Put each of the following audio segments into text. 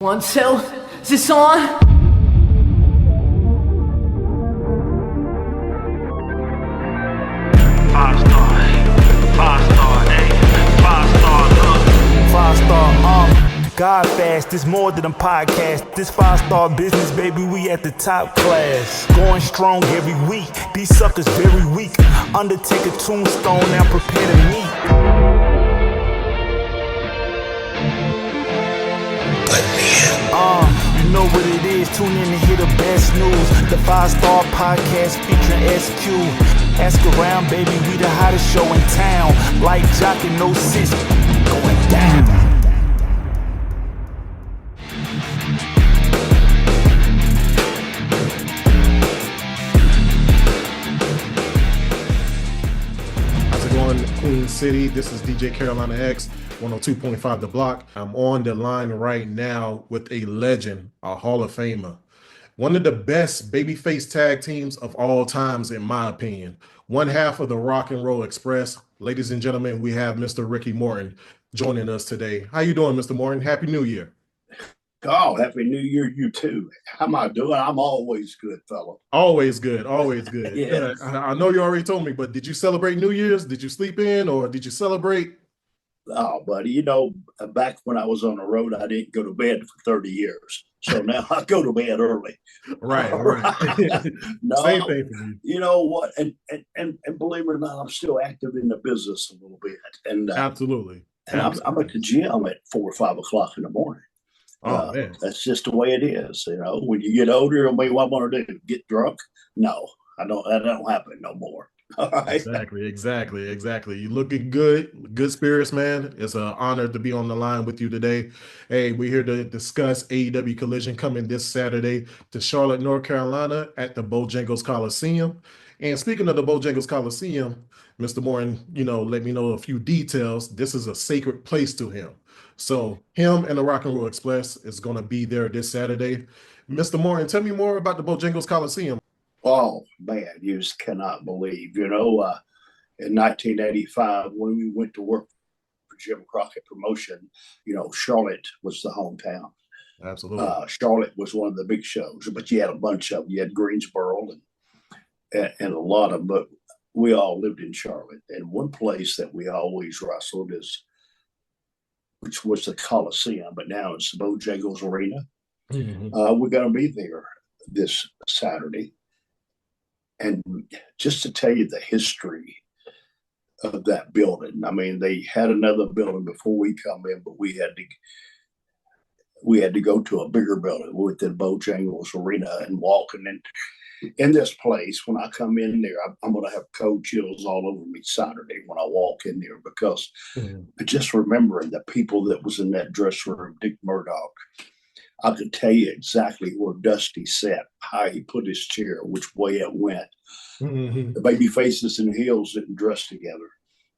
1, 2, is this on? God fast, this more than a podcast. This 5-star business, baby, we at the top class. Going strong every week, these suckers very weak. Undertaker tombstone, now prepare to meet. You know what it is, tune in to hear the best news. The 5-star podcast featuring SQ. Ask around, baby, we the hottest show in town. Like Jock and no sis, going down. Queen City. This is DJ Carolina X, 102.5 The Block. I'm on the line right now with a legend, a Hall of Famer. One of the best babyface tag teams of all times, in my opinion. One half of the Rock and Roll Express. Ladies and gentlemen, we have Mr. Ricky Morton joining us today. How you doing, Mr. Morton? Happy New Year. Oh, Happy New Year, you too. How am I doing? I'm always good, fella. Always good, always good. Yes. I know you already told me, but did you celebrate New Year's? Did you sleep in or did you celebrate? Oh, buddy, you know, back when I was on the road, I didn't go to bed for 30 years. So now I go to bed early. Right. No, Same thing for me. You know what? And believe it or not, I'm still active in the business a little bit. And Absolutely. And I'm at the gym at 4 or 5 o'clock in the morning. Oh, man. That's just the way it is. You know, when you get older, what I want to do? Get drunk? No, I don't. That don't happen no more. All right. Exactly. You looking good spirits, man. It's an honor to be on the line with you today. Hey, we're here to discuss AEW Collision coming this Saturday to Charlotte, North Carolina at the Bojangles Coliseum. And speaking of the Bojangles Coliseum, Mr. Morton, let me know a few details. This is a sacred place to him. So him and the Rock and Roll Express is going to be there this Saturday. Mr. Morton, tell me more about the Bojangles Coliseum. Oh, man, you just cannot believe. In 1985, when we went to work for Jim Crockett Promotion, Charlotte was the hometown. Absolutely. Charlotte was one of the big shows, but you had a bunch of them. You had Greensboro and a lot of them, but we all lived in Charlotte. And one place that we always wrestled which was the Coliseum, but now it's the Bojangles Arena. Mm-hmm. We're going to be there this Saturday. And just to tell you the history of that building, I mean, they had another building before we come in, but we had to go to a bigger building with the Bojangles Arena and walking in this place. When I come in there, I'm going to have cold chills all over me Saturday when I walk in there, because just remembering the people that was in that dressing room, Dick Murdoch, I could tell you exactly where Dusty sat, how he put his chair, which way it went. Mm-hmm. The baby faces and heels didn't dress together.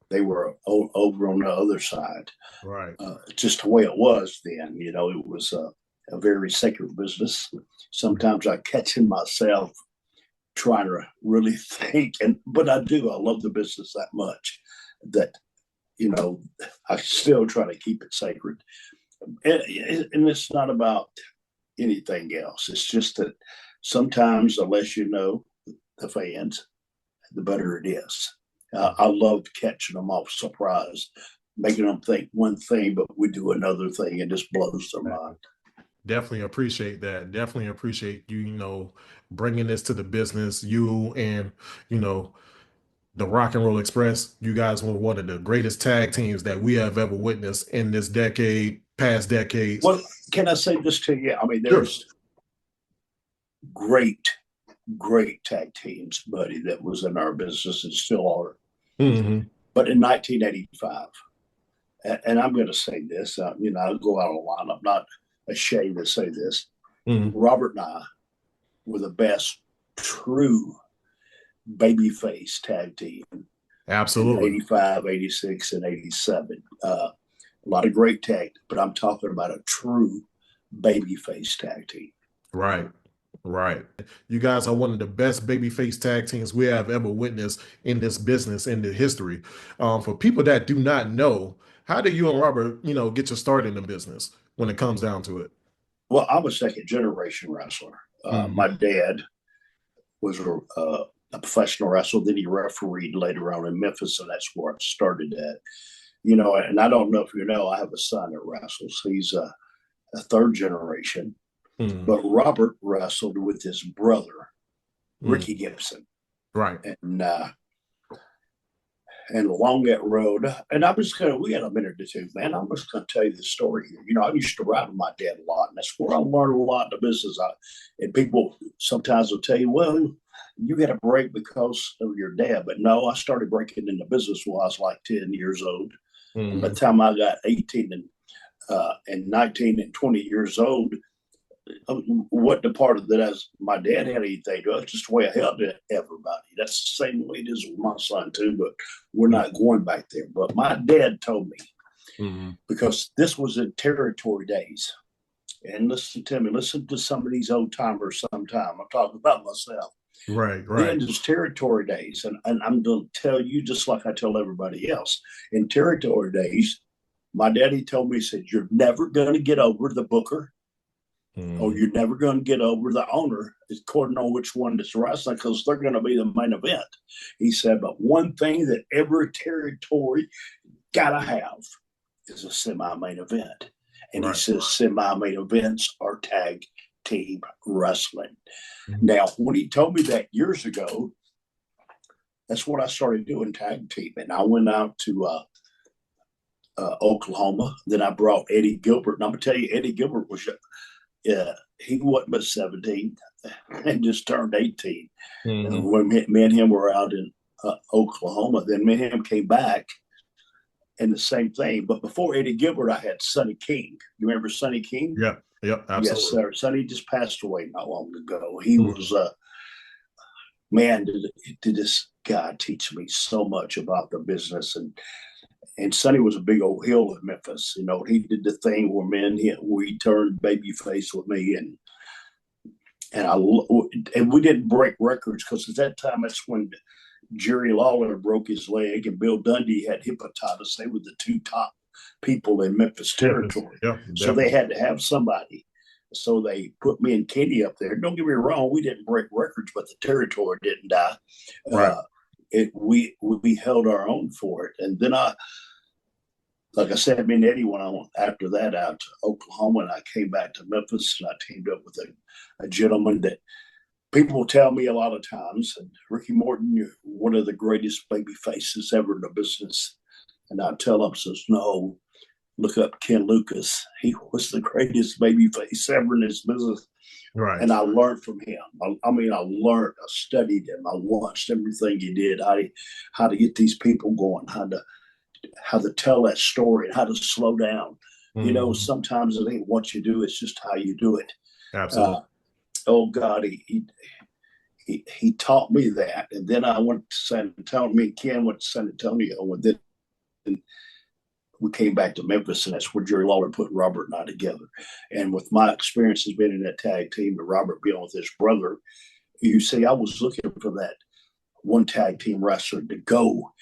They were over on the other side. Right. Just the way it was then. It was a very sacred business. Sometimes I catch in myself trying to really think, but I do. I love the business that much that, I still try to keep it sacred. And it's not about anything else. It's just that sometimes the less you know the fans, the better it is. I loved catching them off surprise, making them think one thing, but we do another thing, and just blows their mind. Definitely appreciate that. Definitely appreciate you, bringing this to the business. You and, the Rock and Roll Express, you guys were one of the greatest tag teams that we have ever witnessed in this decade, past decades. Well, can I say this to you? I mean, there's great tag teams, buddy, that was in our business and still are. Mm-hmm. But in 1985, and I'm going to say this, I'll go out on a line. I'm not ashamed to say this. Mm-hmm. Robert and I were the best true babyface tag team. Absolutely. 85, 86, and 87. A lot of great tag, but I'm talking about a true babyface tag team. Right. You guys are one of the best babyface tag teams we have ever witnessed in this business, in the history. For people that do not know, how did you and Robert, get your start in the business when it comes down to it? Well, I'm a second generation wrestler. My dad was a professional wrestler. Then he refereed later on in Memphis, and that's where I started at. You know, and I don't know if you know, I have a son that wrestles. He's a third generation, but Robert wrestled with his brother, Ricky Gibson. Right. And along that road, and I'm just gonna, we got a minute or two, man. I'm just gonna tell you the story here. You know, I used to ride with my dad a lot, and that's where I learned a lot in the business. And people sometimes will tell you, well, you got a break because of your dad. But no, I started breaking in the business when I was like 10 years old. And by the time I got 18 and 19 and 20 years old, what the part of that as my dad had anything to do. It's just the way I held it everybody. That's the same way it is with my son too, but we're not going back there. But my dad told me, because this was in territory days. And listen to some of these old timers sometime. I'm talking about myself. Right. Then there's territory days. And I'm going to tell you, just like I tell everybody else, in territory days, my daddy told me, he said, you're never going to get over the booker, or you're never going to get over the owner, according on which one is wrestling, because they're going to be the main event. He said, but one thing that every territory got to have is a semi-main event. And he says semi-main events are tag team wrestling. Now, when he told me that years ago, that's what I started doing, tag team. And I went out to Oklahoma. Then I brought Eddie Gilbert. And I'm going to tell you, Eddie Gilbert was he wasn't but 17 and just turned 18. And when me and him were out in Oklahoma, then me and him came back, and the same thing. But before Eddie Gilbert, I had Sonny King. You remember Sonny King? Yep, absolutely. Yes, sir. Sonny just passed away not long ago. He was, man, did this guy teach me so much about the business. And Sonny was a big old hill in Memphis. You know, he did the thing where we turned babyface with me, and we didn't break records, because at that time that's when Jerry Lawler broke his leg and Bill Dundee had hepatitis. They were the two top people in Memphis territory. So they had to have somebody. So they put me and Kenny up there. Don't get me wrong, we didn't break records, but the territory didn't die. We held our own for it. And then like I said, me and Eddie went on after that out to Oklahoma, and I came back to Memphis, and I teamed up with a gentleman that people tell me a lot of times, and Ricky Morton, you're one of the greatest baby faces ever in the business. And I tell them, says, no, look up Ken Lucas. He was the greatest baby face ever in this business. Right. And I learned from him. I learned, I studied him. I watched everything he did, how to get these people going, how to tell that story, and how to slow down. You know, sometimes it ain't what you do, it's just how you do it. Absolutely. Oh God, he taught me that. And then I went to San Antonio. Me and Ken went to San Antonio, and then we came back to Memphis, and that's where Jerry Lawler put Robert and I together. And with my experiences being in that tag team, and Robert being with his brother, you see, I was looking for that one tag team wrestler to go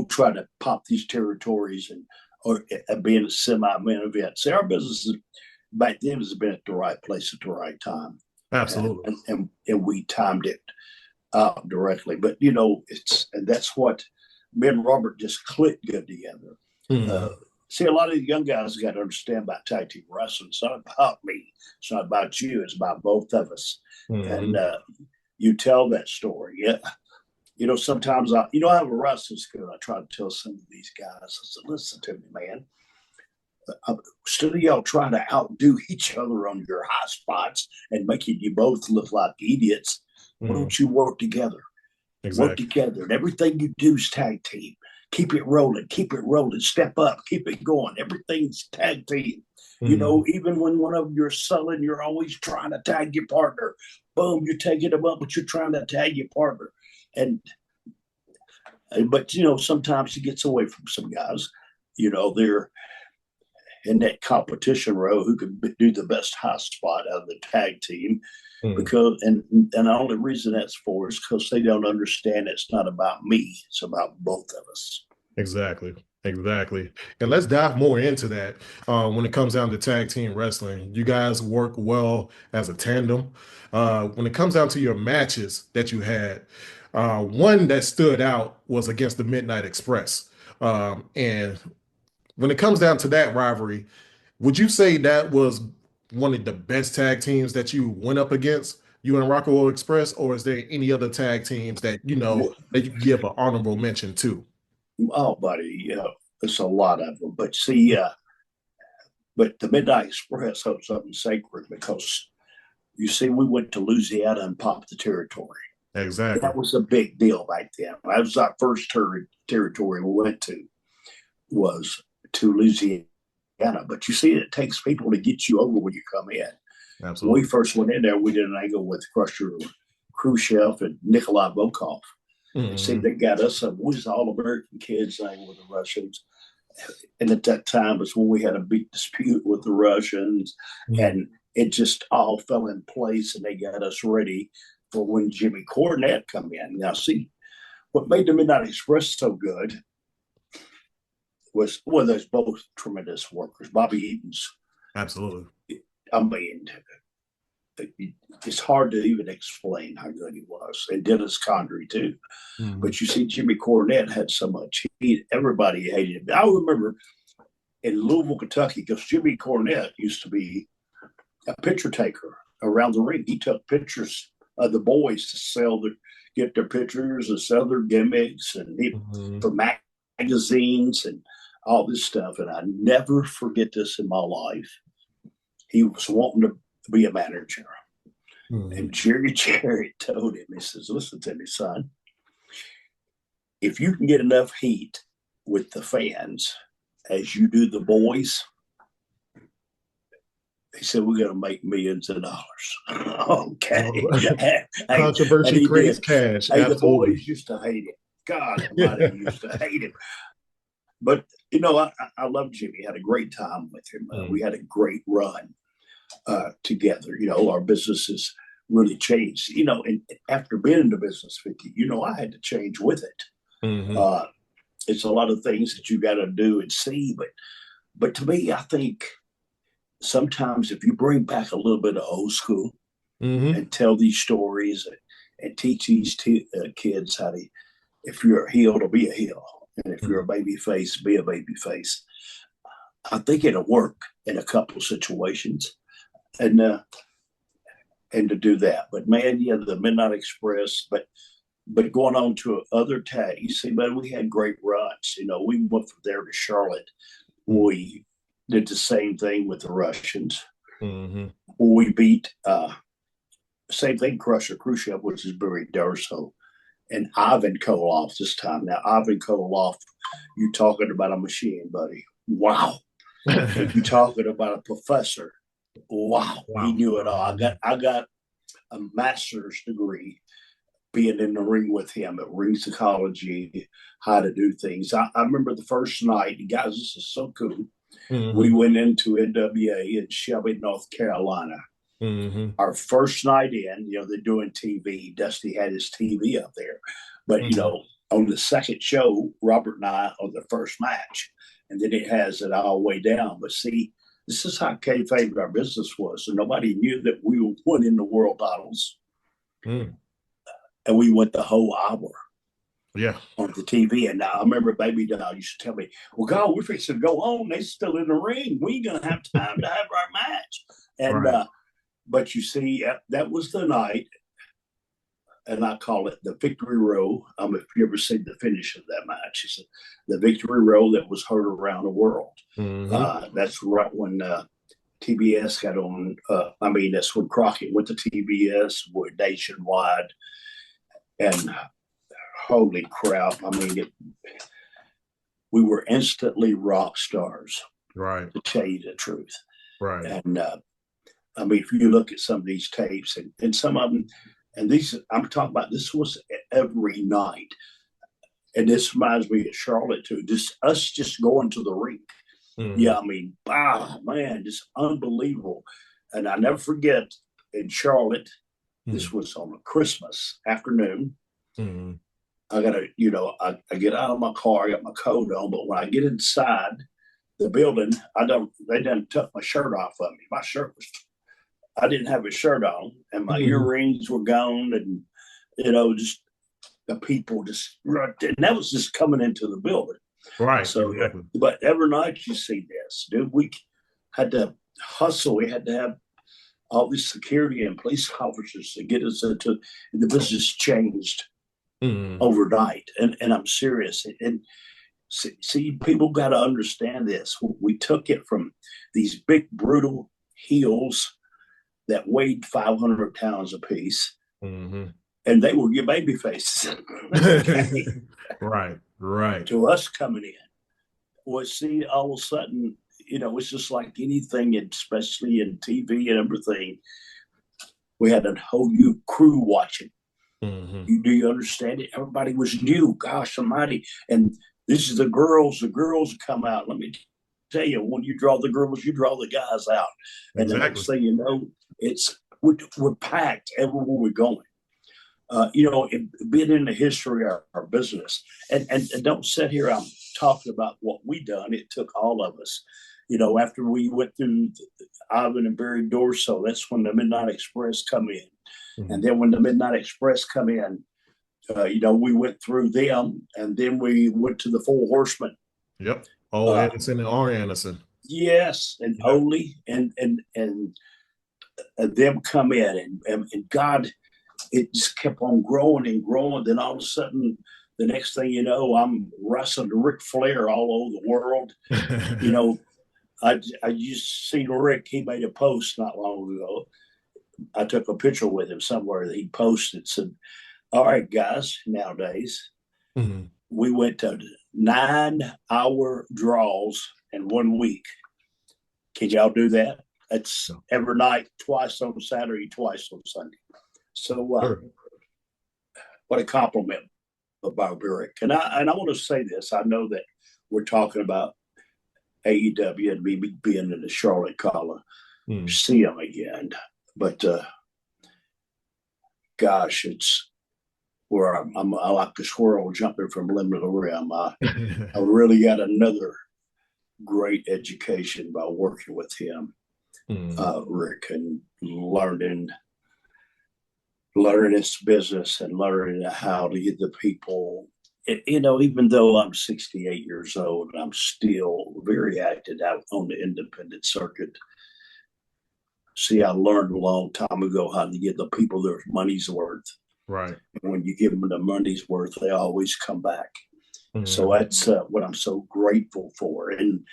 try to pop these territories or be in a semi-main event. See, our business back then has been at the right place at the right time. Absolutely. And we timed it out directly. But, you know, and that's what me and Robert just clicked good together. See, a lot of the young guys got to understand about tag team wrestling. It's not about me. It's not about you. It's about both of us. And you tell that story. Yeah. You know, sometimes I have a wrestling school. I try to tell some of these guys, I said, listen to me, man. Instead of y'all trying to outdo each other on your high spots and making you both look like idiots, why don't you work together? Exactly. Work together. And everything you do is tag team. Keep it rolling. Step up. Keep it going. Everything's tag team. You know, even when one of you're selling, you're always trying to tag your partner. Boom, you're taking them up, but you're trying to tag your partner. But you know, sometimes he gets away from some guys. You know, they're in that competition row who can do the best high spot out of the tag team. Because and the only reason that's for is because they don't understand it's not about me. It's about both of us. Exactly. Exactly. And let's dive more into that. When it comes down to tag team wrestling, you guys work well as a tandem. When it comes down to your matches that you had, one that stood out was against the Midnight Express. And when it comes down to that rivalry, would you say that was one of the best tag teams that you went up against, you and Rockaway Express, or is there any other tag teams that you know that you give an honorable mention to? Oh, buddy, there's a lot of them. But see, but the Midnight Express holds something sacred because you see, we went to Louisiana and popped the territory. Exactly. That was a big deal back then. That was our first territory we went to, was to Louisiana. But you see, it takes people to get you over when you come in. When we Absolutely. first went in there, we did an angle with Crusher Khrushchev and Nikolai Volkov. And see, Mhm. they got us a we was all American kids thing with the Russians. And at that time was when we had a big dispute with the Russians, Mhm. and it just all fell in place, and they got us ready for when Jimmy Cornette come in. Now, see, what made the Midnight Express so good was, well, there's both tremendous workers. Bobby Eaton's, Absolutely. I mean, it's hard to even explain how good he was, and Dennis Condrey too. Mhm. But you see, Jimmy Cornette had so much heat; everybody hated him. I remember in Louisville, Kentucky, because Jimmy Cornette used to be a picture taker around the ring. He took pictures of the boys to get their pictures and sell their gimmicks, and Mhm. for magazines and all this stuff. And I never forget this in my life. He was wanting to be a manager. Mhm. And Jerry Jarrett told him, he says, listen to me, son, if you can get enough heat with the fans as you do the boys, he said, we're going to make millions of dollars. Okay. Hey, and Controversy he creates did. cash. Hey, the Absolutely. boys used to hate him. God Almighty, used to hate him. But, I love Jimmy. Had a great time with him. Mm. We had a great run together. Our businesses really changed. And after being in the business 50, I had to change with it. Mhm. Uh, it's a lot of things that you got to do and see. But to me, I think sometimes if you bring back a little bit of old school Mhm. and tell these stories and teach these kids how to, if you're a heel, to be a heel, and if you're Mhm. a baby face, be a baby face. I think it'll work in a couple of situations, and to do that. But man, yeah, the Midnight Express, but going on to other tag, you see, man, we had great runs. We went from there to Charlotte. Mhm. We did the same thing with the Russians. Mhm. We beat same thing, Crusher Khrushchev, which is Barry Darso, and Ivan Koloff this time. Now, Ivan Koloff, you talking about a machine, buddy. Wow. And you talking about a professor. Wow. He Wow. knew it all. I got a master's degree being in the ring with him at ring psychology, how to do things. I remember the first night, guys, this is so cool. We Mhm. went into NWA in Shelby, North Carolina. Mhm. Our first night in, they're doing TV. Dusty had his TV up there. But, Mhm. on the second show, Robert and I on the first match. And then it has it all the way down. But see, this is how kayfabe our business was. So nobody knew that we were winning the world titles. Mm. And we went the whole hour Yeah. on the TV. And I remember Baby Doll used to tell me, well, God, we're fixing to go on. They're still in the ring. We ain't going to have time to have our match. And, Right. but you see, that was the night, and I call it the Victory Row. If you ever seen the finish of that match, it's the Victory Row that was heard around the world. Mhm. That's right when TBS got on. That's when Crockett went to TBS, went nationwide, and holy crap! We were instantly rock stars, Right. to tell you the truth. Right. And if you look at some of these tapes, and some of them, and these, I'm talking about, this was every night. And this reminds me of Charlotte too. Just us just going to the rink. Mhm. Yeah, man, just unbelievable. And I never forget in Charlotte, this Mhm. was on a Christmas afternoon. Mhm. I gotta, I get out of my car, I got my coat on, but when I get inside the building, they didn't tuck my shirt off of me. My shirt was, I didn't have a shirt on, and my earrings were gone, and just the people just, and that was just coming into the building. Right. So, exactly. but every night you see this, dude. We had to hustle. We had to have all these security and police officers to get us into. And the business changed overnight, and I'm serious. And see, people got to understand this. We took it from these big, brutal heels that weighed 500 pounds apiece, and they were your baby faces. Okay. Right. To us coming in. Well, see, all of a sudden, it's just like anything, especially in TV and everything. We had a whole new crew watching. Do you understand it? Everybody was new. Gosh almighty. And this is the girls. The girls come out. Let me tell you, when you draw the girls, you draw the guys out. And the next thing you know, we're packed everywhere we're going. Being in the history of our business, and don't sit here, I'm talking about what we done. It took all of us. After we went through Ivan and Barry Dorso, that's when the Midnight Express come in. And then when the Midnight Express come in, we went through them, and then we went to the Four Horsemen. Yep. Anderson and R. Anderson. Yes, and Ole and them come in, and God, it just kept on growing and growing. Then all of a sudden, the next thing you know, I'm wrestling Ric Flair all over the world. I just seen Rick. He made a post not long ago. I took a picture with him somewhere that he posted. Said, "All right, guys, nowadays we went to 9-hour draws in 1 week. Can y'all do that? That's every night, twice on Saturday, twice on Sunday." So, what a compliment about Rick. And I want to say this. I know that we're talking about AEW and me being in the Charlotte Coliseum again, but gosh, it's where I like the squirrel jumping from limb to limb. I really got another great education by working with him, Rick, and learning this business and learning how to get the people. Even though I'm 68 years old, I'm still very active out on the independent circuit. See, I learned a long time ago how to give the people their money's worth. Right. And when you give them the money's worth, they always come back. So that's what I'm so grateful for. And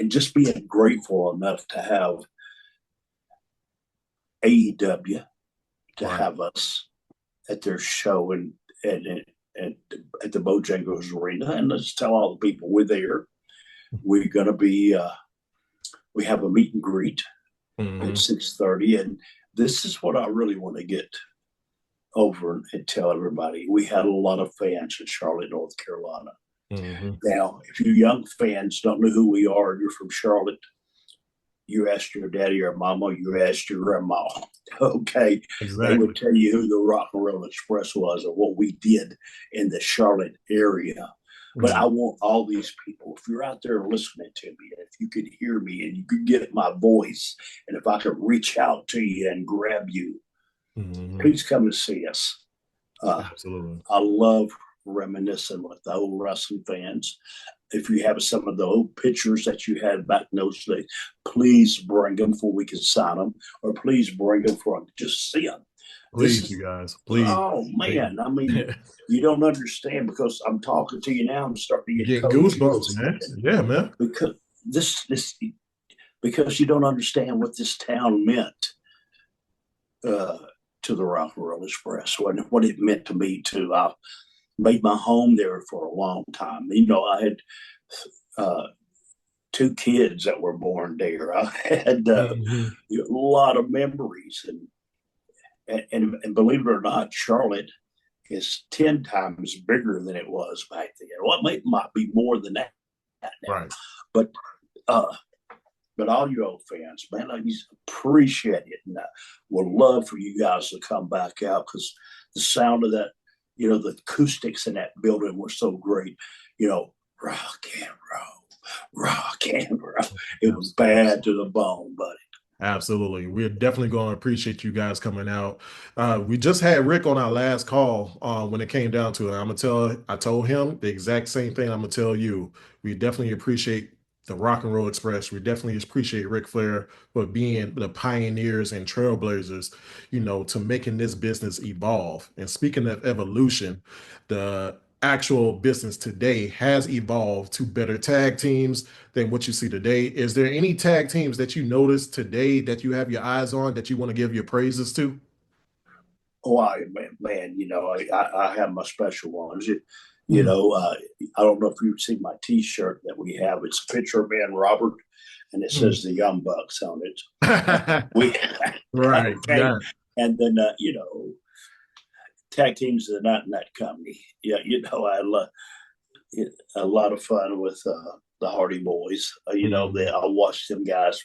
just being grateful enough to have AEW to have us at their show and at the Bojangles Arena. And let's tell all the people we're there. We're going to be, we have a meet and greet at 6:30. And this is what I really want to get over and tell everybody. We had a lot of fans in Charlotte, North Carolina. Now, if you young fans don't know who we are, you're from Charlotte, you asked your daddy or mama, you asked your grandma. Okay. Exactly. They would tell you who the Rock and Roll Express was or what we did in the Charlotte area. But I want all these people, if you're out there listening to me, if you could hear me and you could get my voice, and if I could reach out to you and grab you, please come and see us. Absolutely. I love reminiscing with the old wrestling fans. If you have some of the old pictures that you had back in those days, please bring them before we can sign them, or please bring them for just see them. Please, you guys, please. Oh man, I mean, you don't understand because I'm talking to you now. I'm starting to get goosebumps, man. Yeah, man. Because because you don't understand what this town meant to the Rock and Roll Express, what it meant to me too. I made my home there for a long time. I had 2 kids that were born there. I had a lot of memories, and believe it or not, Charlotte is 10 times bigger than it was back then. Well, it might be more than that now. Right. But all you old fans, man, I just appreciate it, and I would love for you guys to come back out because the sound of that You know, the acoustics in that building were so great. You know, rock and roll. It was bad to the bone, buddy. Absolutely. We're definitely going to appreciate you guys coming out. We just had Rick on our last call when it came down to it. I told him the exact same thing I'm going to tell you. We definitely appreciate the Rock and Roll Express. We definitely appreciate Ric Flair for being the pioneers and trailblazers, to making this business evolve. And speaking of evolution, the actual business today has evolved to better tag teams than what you see today. Is there any tag teams that you noticed today that you have your eyes on that you want to give your praises to? Oh, man, I have my special ones. I don't know if you've seen my T-shirt that we have. It's a picture of me and Robert, and it says the Young Bucks on it. We Right. okay, Yeah. and then tag teams that are not in that company. Yeah, I love a lot of fun with the Hardy Boys. I watched them guys,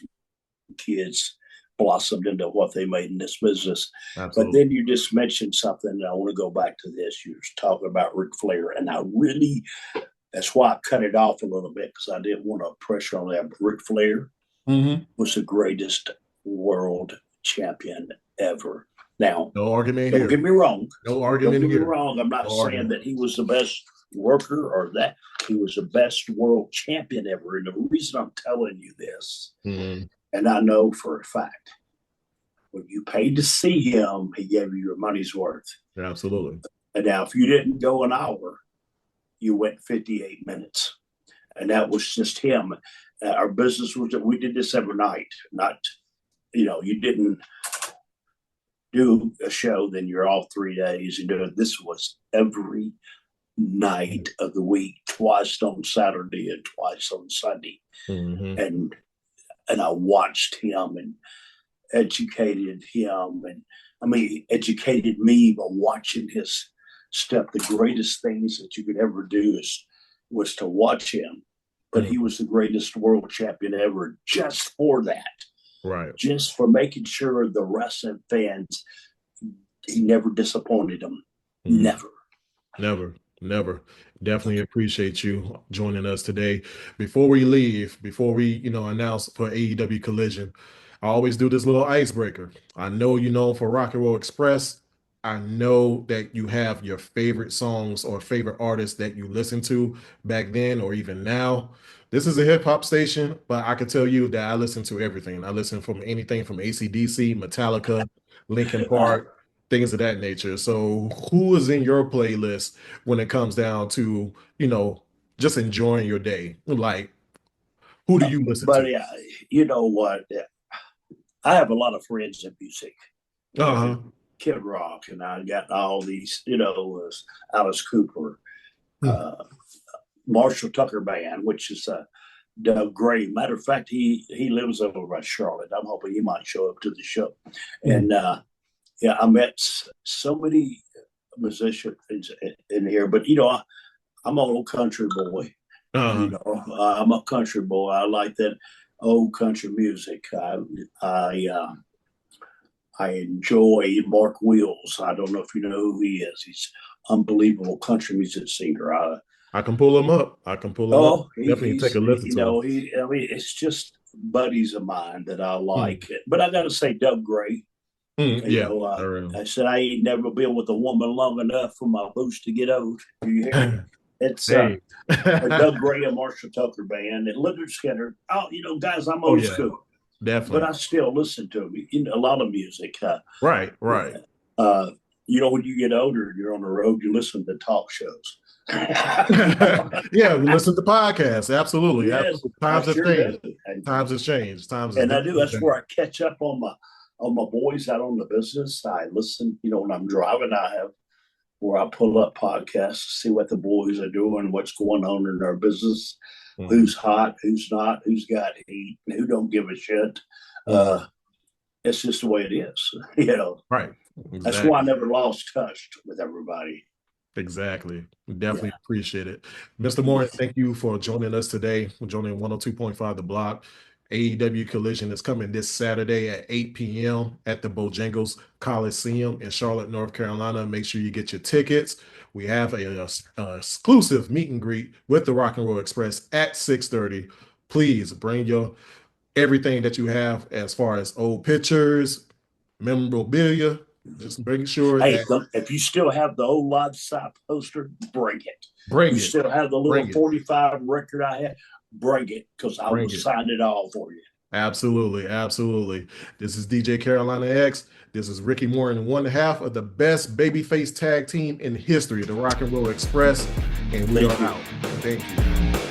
kids, blossomed into what they made in this business. Absolutely. But then you just mentioned something, and I want to go back to this. You were talking about Ric Flair, and that's why I cut it off a little bit, because I didn't want to pressure on that. But Ric Flair was the greatest world champion ever. Now, No argument don't here. get me wrong. No argument Don't get me here. wrong. I'm not No saying argument. that he was the best worker or that he was the best world champion ever. And the reason I'm telling you this, and I know for a fact, when you paid to see him, he gave you your money's worth. Absolutely. And now, if you didn't go an hour, you went 58 minutes. And that was just him. Our business was that we did this every night, not, you didn't do a show, then you're off 3 days. This was every night of the week, twice on Saturday and twice on Sunday. And I watched him and educated him, and educated me by watching his stuff. The greatest things that you could ever do was to watch him. But he was the greatest world champion ever, just for that. Right. Just for making sure the wrestling fans, he never disappointed them. Never. Definitely appreciate you joining us today. Before we announce for AEW Collision, I always do this little icebreaker. I know, for Rock and Roll Express, I know that you have your favorite songs or favorite artists that you listen to back then or even now. This is a hip hop station, but I can tell you that I listen to everything. I listen from anything from AC/DC, Metallica, Linkin Park, things of that nature. So who is in your playlist when it comes down to, just enjoying your day? Like, who do you listen to? Buddy, you know what? I have a lot of friends in music. Kid Rock, and I got all these, Alice Cooper, Marshall Tucker Band, which is Doug Gray. Matter of fact, he lives over by Charlotte. I'm hoping he might show up to the show. And I met so many musicians in here, but I'm an old country boy. I'm a country boy. I like that old country music. I enjoy Mark Wills. I don't know if you know who he is. He's unbelievable country music singer. I can pull him up. Definitely take a listen to him. It's just buddies of mine that I like. But I got to say, Doug Gray. I said I ain't never been with a woman long enough for my boots to get old. Do you hear me? It's Doug Gray and Marshall Tucker Band and Leonard Skinner. Guys, I'm old school. Definitely. But I still listen to a lot of music. Right. When you get older, you're on the road, you listen to talk shows. Yeah, we listen to podcasts. Absolutely. Yes, Times have changed. Times have changed. And I do. That's where I catch up on my boys out on the business. I listen, when I'm driving, where I pull up podcasts to see what the boys are doing, what's going on in their business, who's hot, who's not, who's got heat, who don't give a shit. It's just the way it is, Right. Exactly. That's why I never lost touch with everybody. Exactly. Definitely appreciate it. Mr. Morton, thank you for joining us today. We're joining 102.5 The Block. AEW Collision is coming this Saturday at 8 p.m. at the Bojangles Coliseum in Charlotte, North Carolina. Make sure you get your tickets. We have a exclusive meet and greet with the Rock and Roll Express at 6:30. Please bring your everything that you have as far as old pictures, memorabilia. Just make sure Hey, that if you still have the old live side poster, bring it. bring You it. still have the Bring little it. 45 record I had, bring it, because I Bring will it. sign it all for you. Absolutely, absolutely. This is DJ Carolina X. This is Ricky Morton, one half of the best babyface tag team in history, the Rock and Roll Express, and we Thank are you. out. Thank you.